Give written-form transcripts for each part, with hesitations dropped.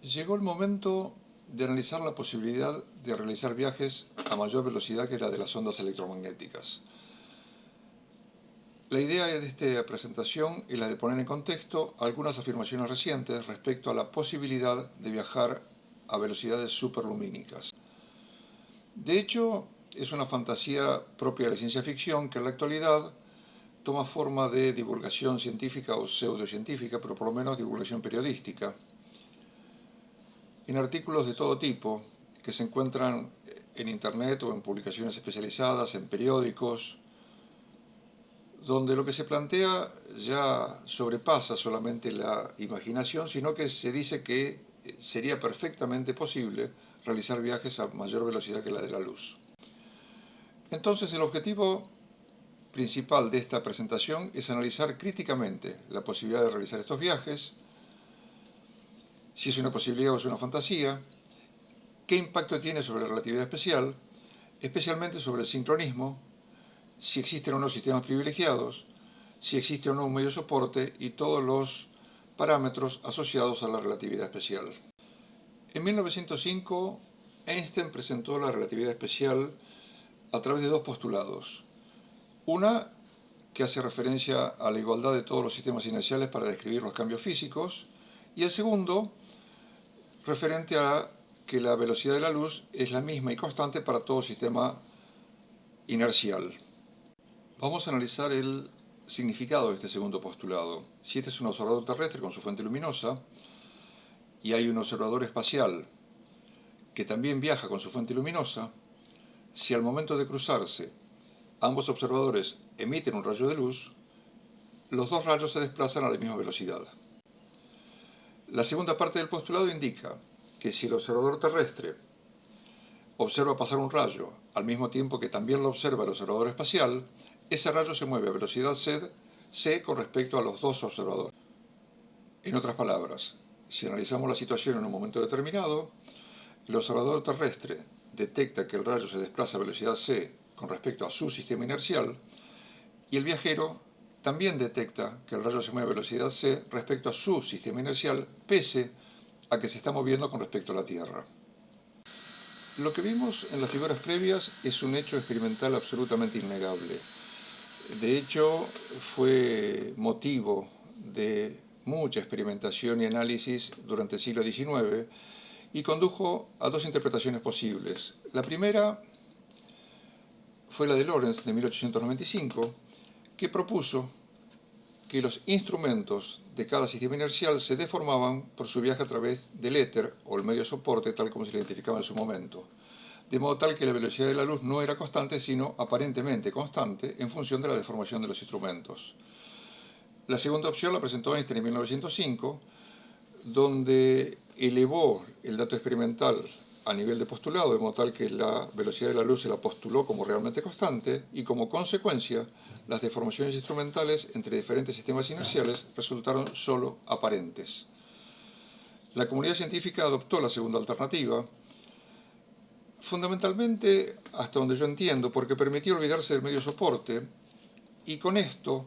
Llegó el momento de analizar la posibilidad de realizar viajes a mayor velocidad que la de las ondas electromagnéticas. La idea de esta presentación es la de poner en contexto algunas afirmaciones recientes respecto a la posibilidad de viajar a velocidades superlumínicas. De hecho, es una fantasía propia de la ciencia ficción que en la actualidad toma forma de divulgación científica o pseudocientífica, pero por lo menos divulgación periodística, en artículos de todo tipo que se encuentran en Internet o en publicaciones especializadas, en periódicos, donde lo que se plantea ya sobrepasa solamente la imaginación, sino que se dice que sería perfectamente posible realizar viajes a mayor velocidad que la de la luz. Entonces, el objetivo principal de esta presentación es analizar críticamente la posibilidad de realizar estos viajes, si es una posibilidad o es una fantasía, qué impacto tiene sobre la relatividad especial, especialmente sobre el sincronismo, si existen o no sistemas privilegiados, si existe o no un medio de soporte y todos los parámetros asociados a la relatividad especial. En 1905, Einstein presentó la relatividad especial a través de dos postulados. Una, que hace referencia a la igualdad de todos los sistemas inerciales para describir los cambios físicos, y el segundo, referente a que la velocidad de la luz es la misma y constante para todo sistema inercial. Vamos a analizar el significado de este segundo postulado. Si este es un observador terrestre con su fuente luminosa y hay un observador espacial que también viaja con su fuente luminosa, si al momento de cruzarse ambos observadores emiten un rayo de luz, los dos rayos se desplazan a la misma velocidad. La segunda parte del postulado indica que si el observador terrestre observa pasar un rayo al mismo tiempo que también lo observa el observador espacial, ese rayo se mueve a velocidad c con respecto a los dos observadores. En otras palabras, si analizamos la situación en un momento determinado, el observador terrestre detecta que el rayo se desplaza a velocidad c con respecto a su sistema inercial y el viajero también detecta que el rayo se mueve a velocidad c respecto a su sistema inercial, pese a que se está moviendo con respecto a la Tierra. Lo que vimos en las figuras previas es un hecho experimental absolutamente innegable. De hecho, fue motivo de mucha experimentación y análisis durante el siglo XIX y condujo a dos interpretaciones posibles. La primera fue la de Lorentz de 1895, que propuso que los instrumentos de cada sistema inercial se deformaban por su viaje a través del éter o el medio de soporte, tal como se lo identificaba en su momento, de modo tal que la velocidad de la luz no era constante, sino aparentemente constante en función de la deformación de los instrumentos. La segunda opción la presentó Einstein en 1905, donde elevó el dato experimental a nivel de postulado, de modo tal que la velocidad de la luz se la postuló como realmente constante y como consecuencia las deformaciones instrumentales entre diferentes sistemas inerciales resultaron solo aparentes. La comunidad científica adoptó la segunda alternativa, fundamentalmente, hasta donde yo entiendo, porque permitía olvidarse del medio soporte y con esto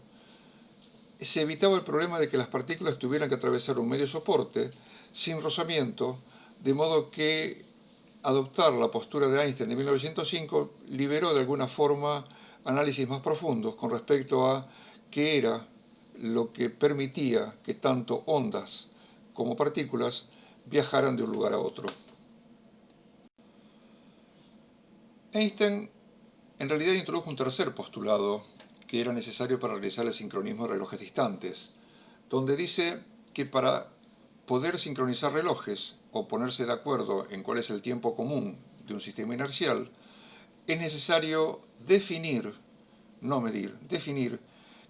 se evitaba el problema de que las partículas tuvieran que atravesar un medio soporte sin rozamiento, de modo que adoptar la postura de Einstein de 1905 liberó de alguna forma análisis más profundos con respecto a qué era lo que permitía que tanto ondas como partículas viajaran de un lugar a otro. Einstein en realidad introdujo un tercer postulado que era necesario para realizar el sincronismo de relojes distantes, donde dice que para poder sincronizar relojes o ponerse de acuerdo en cuál es el tiempo común de un sistema inercial, es necesario definir, no medir, definir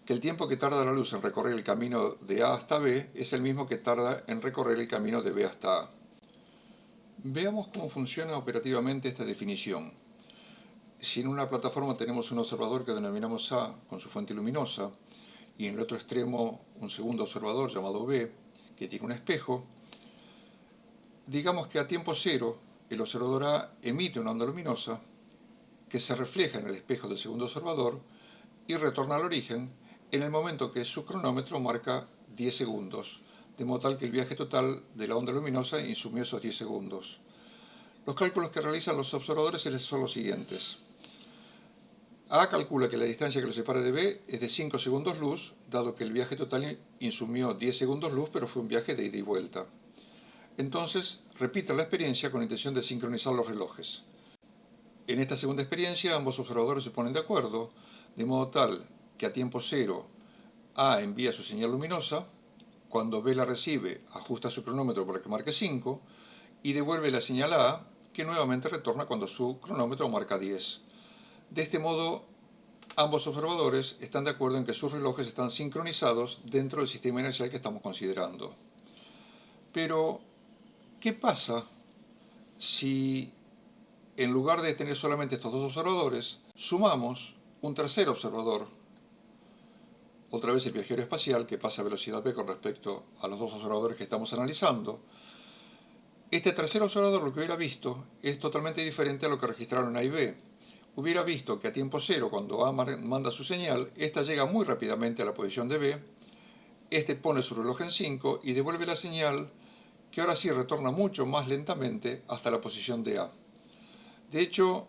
que el tiempo que tarda la luz en recorrer el camino de A hasta B es el mismo que tarda en recorrer el camino de B hasta A. Veamos cómo funciona operativamente esta definición. Si en una plataforma tenemos un observador que denominamos A con su fuente luminosa y en el otro extremo un segundo observador llamado B que tiene un espejo, digamos que a tiempo cero el observador A emite una onda luminosa que se refleja en el espejo del segundo observador y retorna al origen en el momento que su cronómetro marca 10 segundos, de modo tal que el viaje total de la onda luminosa insumió esos 10 segundos. Los cálculos que realizan los observadores son los siguientes. A calcula que la distancia que los separa de B es de 5 segundos luz, dado que el viaje total insumió 10 segundos luz, pero fue un viaje de ida y vuelta. Entonces, repita la experiencia con intención de sincronizar los relojes. En esta segunda experiencia, ambos observadores se ponen de acuerdo, de modo tal que a tiempo cero A envía su señal luminosa, cuando B la recibe, ajusta su cronómetro para que marque 5 y devuelve la señal a A, que nuevamente retorna cuando su cronómetro marca 10. De este modo, ambos observadores están de acuerdo en que sus relojes están sincronizados dentro del sistema inercial que estamos considerando. Pero, ¿qué pasa si en lugar de tener solamente estos dos observadores, sumamos un tercer observador? Otra vez el viajero espacial que pasa a velocidad v con respecto a los dos observadores que estamos analizando. Este tercer observador lo que hubiera visto es totalmente diferente a lo que registraron A y B. Hubiera visto que a tiempo cero, cuando A manda su señal, esta llega muy rápidamente a la posición de B, este pone su reloj en 5 y devuelve la señal, que ahora sí retorna mucho más lentamente hasta la posición de A. De hecho,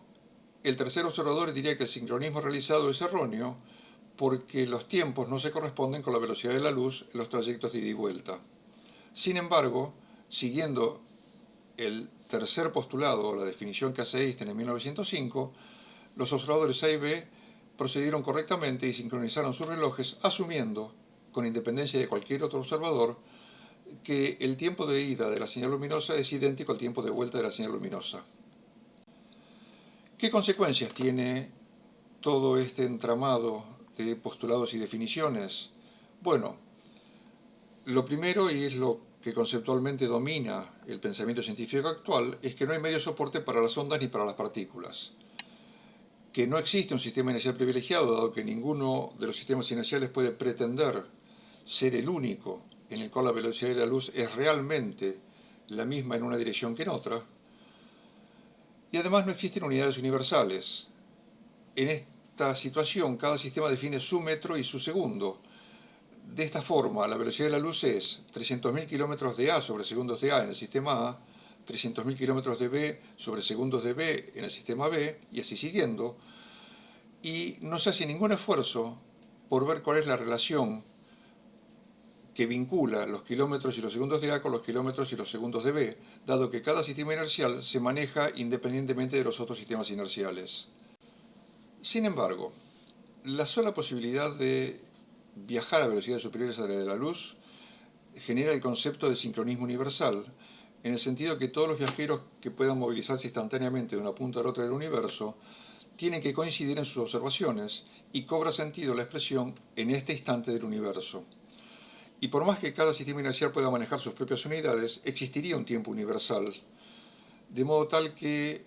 el tercer observador diría que el sincronismo realizado es erróneo porque los tiempos no se corresponden con la velocidad de la luz en los trayectos de ida y vuelta. Sin embargo, siguiendo el tercer postulado, o la definición que hace Einstein en 1905, los observadores A y B procedieron correctamente y sincronizaron sus relojes asumiendo, con independencia de cualquier otro observador, que el tiempo de ida de la señal luminosa es idéntico al tiempo de vuelta de la señal luminosa. ¿Qué consecuencias tiene todo este entramado de postulados y definiciones? Bueno, lo primero, y es lo que conceptualmente domina el pensamiento científico actual, es que no hay medio soporte para las ondas ni para las partículas. Que no existe un sistema inercial privilegiado, dado que ninguno de los sistemas inerciales puede pretender ser el único en el cual la velocidad de la luz es realmente la misma en una dirección que en otra. Y además no existen unidades universales. En esta situación, cada sistema define su metro y su segundo. De esta forma, la velocidad de la luz es 300.000 kilómetros de A sobre segundos de A en el sistema A, 300.000 kilómetros de B sobre segundos de B en el sistema B, y así siguiendo, y no se hace ningún esfuerzo por ver cuál es la relación que vincula los kilómetros y los segundos de A con los kilómetros y los segundos de B, dado que cada sistema inercial se maneja independientemente de los otros sistemas inerciales. Sin embargo, la sola posibilidad de viajar a velocidades superiores a la de la luz genera el concepto de sincronismo universal, en el sentido que todos los viajeros que puedan movilizarse instantáneamente de una punta a la otra del universo tienen que coincidir en sus observaciones, y cobra sentido la expresión en este instante del universo. Y por más que cada sistema inercial pueda manejar sus propias unidades, existiría un tiempo universal, de modo tal que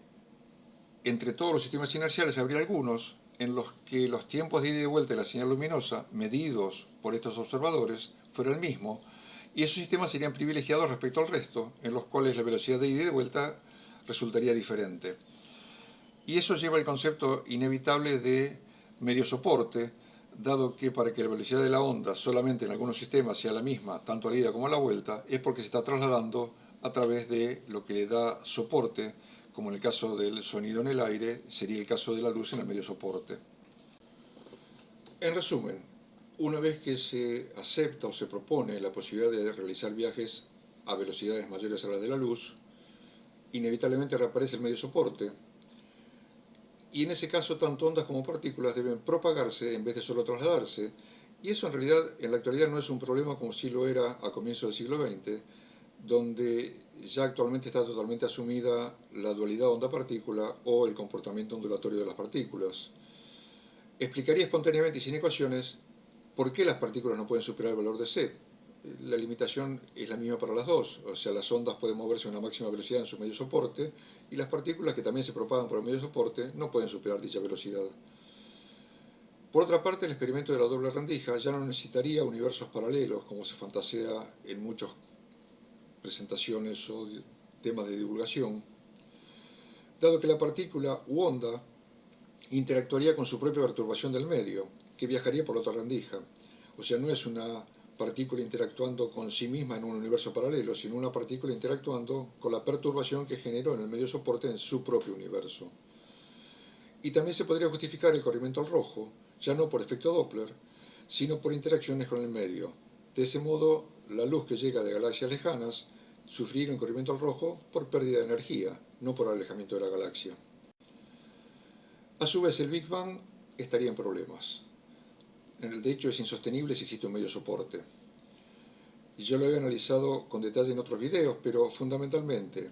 entre todos los sistemas inerciales habría algunos en los que los tiempos de ida y vuelta de la señal luminosa, medidos por estos observadores, fuera el mismo, y esos sistemas serían privilegiados respecto al resto, en los cuales la velocidad de ida y de vuelta resultaría diferente. Y eso lleva al concepto inevitable de medio soporte, dado que para que la velocidad de la onda solamente en algunos sistemas sea la misma, tanto a la ida como a la vuelta, es porque se está trasladando a través de lo que le da soporte, como en el caso del sonido en el aire, sería el caso de la luz en el medio soporte. En resumen, una vez que se acepta o se propone la posibilidad de realizar viajes a velocidades mayores a las de la luz, inevitablemente reaparece el medio soporte, y en ese caso tanto ondas como partículas deben propagarse en vez de solo trasladarse, y eso en realidad en la actualidad no es un problema como sí lo era a comienzos del siglo XX, donde ya actualmente está totalmente asumida la dualidad onda-partícula o el comportamiento ondulatorio de las partículas. Explicaría espontáneamente y sin ecuaciones por qué las partículas no pueden superar el valor de c. La limitación es la misma para las dos, o sea, las ondas pueden moverse a una máxima velocidad en su medio soporte, y las partículas, que también se propagan por el medio soporte, no pueden superar dicha velocidad. Por otra parte, el experimento de la doble rendija ya no necesitaría universos paralelos, como se fantasea en muchas presentaciones o temas de divulgación, dado que la partícula u onda interactuaría con su propia perturbación del medio, que viajaría por la otra rendija. O sea, no es una partícula interactuando con sí misma en un universo paralelo, sino una partícula interactuando con la perturbación que generó en el medio soporte en su propio universo. Y también se podría justificar el corrimiento al rojo, ya no por efecto Doppler, sino por interacciones con el medio. De ese modo, la luz que llega de galaxias lejanas sufriría un corrimiento al rojo por pérdida de energía, no por alejamiento de la galaxia. A su vez, el Big Bang estaría en problemas. De hecho, es insostenible si existe un medio soporte. Y yo lo he analizado con detalle en otros videos, pero fundamentalmente,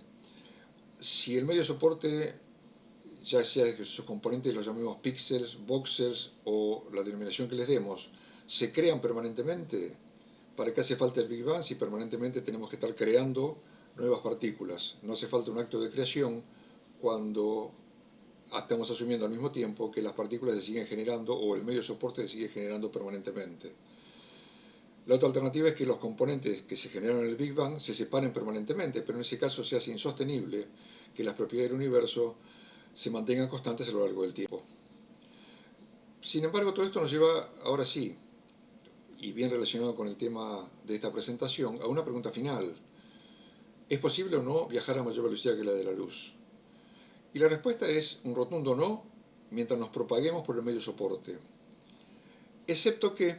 si el medio soporte, ya sea que sus componentes los llamemos píxeles, voxels o la denominación que les demos, se crean permanentemente, ¿para qué hace falta el Big Bang si permanentemente tenemos que estar creando nuevas partículas? No hace falta un acto de creación cuando estamos asumiendo al mismo tiempo que las partículas se siguen generando o el medio soporte se sigue generando permanentemente. La otra alternativa es que los componentes que se generan en el Big Bang se separen permanentemente, pero en ese caso se hace insostenible que las propiedades del universo se mantengan constantes a lo largo del tiempo. Sin embargo, todo esto nos lleva, ahora sí, y bien relacionado con el tema de esta presentación, a una pregunta final. ¿Es posible o no viajar a mayor velocidad que la de la luz? Y la respuesta es un rotundo no, mientras nos propaguemos por el medio soporte, excepto que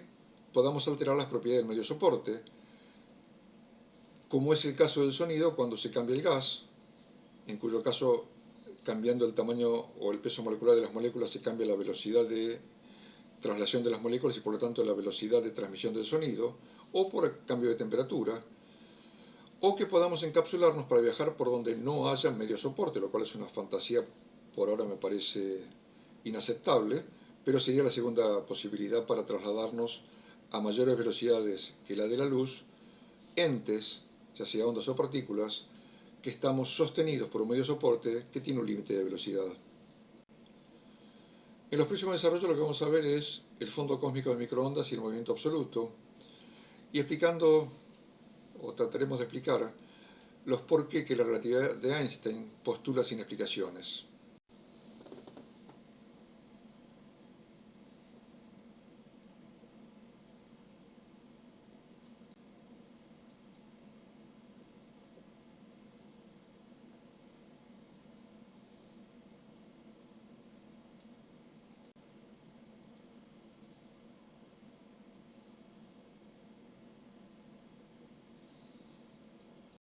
podamos alterar las propiedades del medio soporte, como es el caso del sonido cuando se cambia el gas, en cuyo caso, cambiando el tamaño o el peso molecular de las moléculas, se cambia la velocidad de traslación de las moléculas y por lo tanto la velocidad de transmisión del sonido, o por el cambio de temperatura, o que podamos encapsularnos para viajar por donde no haya medio soporte, lo cual es una fantasía, por ahora me parece inaceptable, pero sería la segunda posibilidad para trasladarnos a mayores velocidades que la de la luz, entes, ya sea ondas o partículas, que estamos sostenidos por un medio soporte que tiene un límite de velocidad. En los próximos desarrollos lo que vamos a ver es el fondo cósmico de microondas y el movimiento absoluto, y explicando, o trataremos de explicar, los por qué que la relatividad de Einstein postula sin explicaciones.